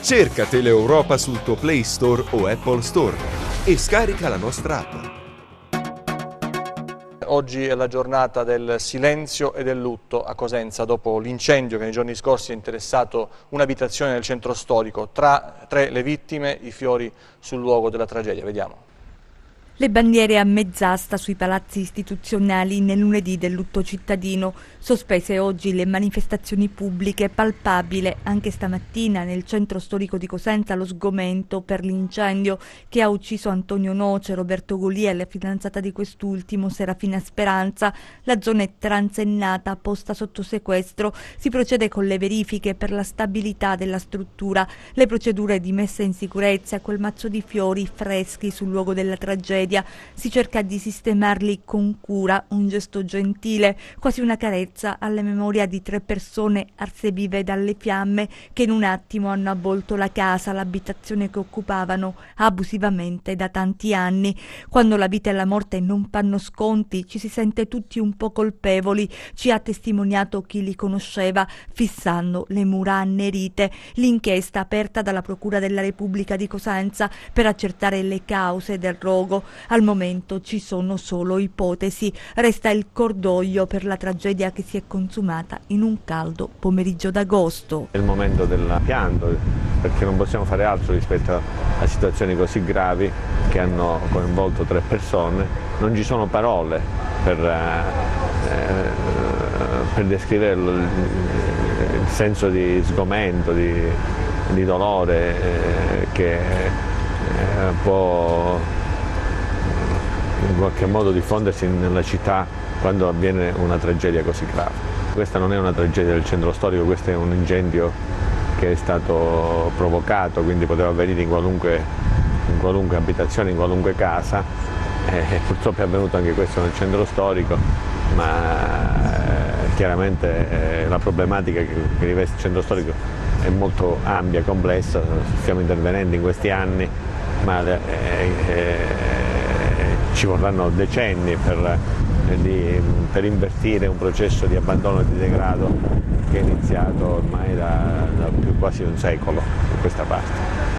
Cerca Teleeuropa sul tuo Play Store o Apple Store e scarica la nostra app. Oggi è la giornata del silenzio e del lutto a Cosenza dopo l'incendio che nei giorni scorsi ha interessato un'abitazione nel centro storico. Tra le vittime i fiori sul luogo della tragedia. Vediamo. Le bandiere a mezz'asta sui palazzi istituzionali nel lunedì del lutto cittadino, sospese oggi le manifestazioni pubbliche, palpabile anche stamattina nel centro storico di Cosenza lo sgomento per l'incendio che ha ucciso Antonio Noce, Roberto Golia e la fidanzata di quest'ultimo, Serafina Speranza. La zona è transennata, posta sotto sequestro, si procede con le verifiche per la stabilità della struttura, le procedure di messa in sicurezza, quel mazzo di fiori freschi sul luogo della tragedia. Si cerca di sistemarli con cura, un gesto gentile, quasi una carezza alla memoria di 3 persone arse vive dalle fiamme che in un attimo hanno avvolto la casa, l'abitazione che occupavano abusivamente da tanti anni. Quando la vita e la morte non fanno sconti, ci si sente tutti un po' colpevoli, ci ha testimoniato chi li conosceva, fissando le mura annerite. L'inchiesta aperta dalla Procura della Repubblica di Cosenza per accertare le cause del rogo. Al momento ci sono solo ipotesi, resta il cordoglio per la tragedia che si è consumata in un caldo pomeriggio d'agosto. È il momento del pianto, perché non possiamo fare altro rispetto a situazioni così gravi che hanno coinvolto 3 persone. Non ci sono parole per descrivere il senso di sgomento, di dolore che può in qualche modo diffondersi nella città quando avviene una tragedia così grave. Questa non è una tragedia del centro storico, questo è un incendio che è stato provocato, quindi poteva avvenire in qualunque abitazione, in qualunque casa. Purtroppo è avvenuto anche questo nel centro storico, ma chiaramente la problematica che riveste il centro storico è molto ampia, complessa, stiamo intervenendo in questi anni, ma ci vorranno decenni per invertire un processo di abbandono e di degrado che è iniziato ormai da quasi un secolo a questa parte.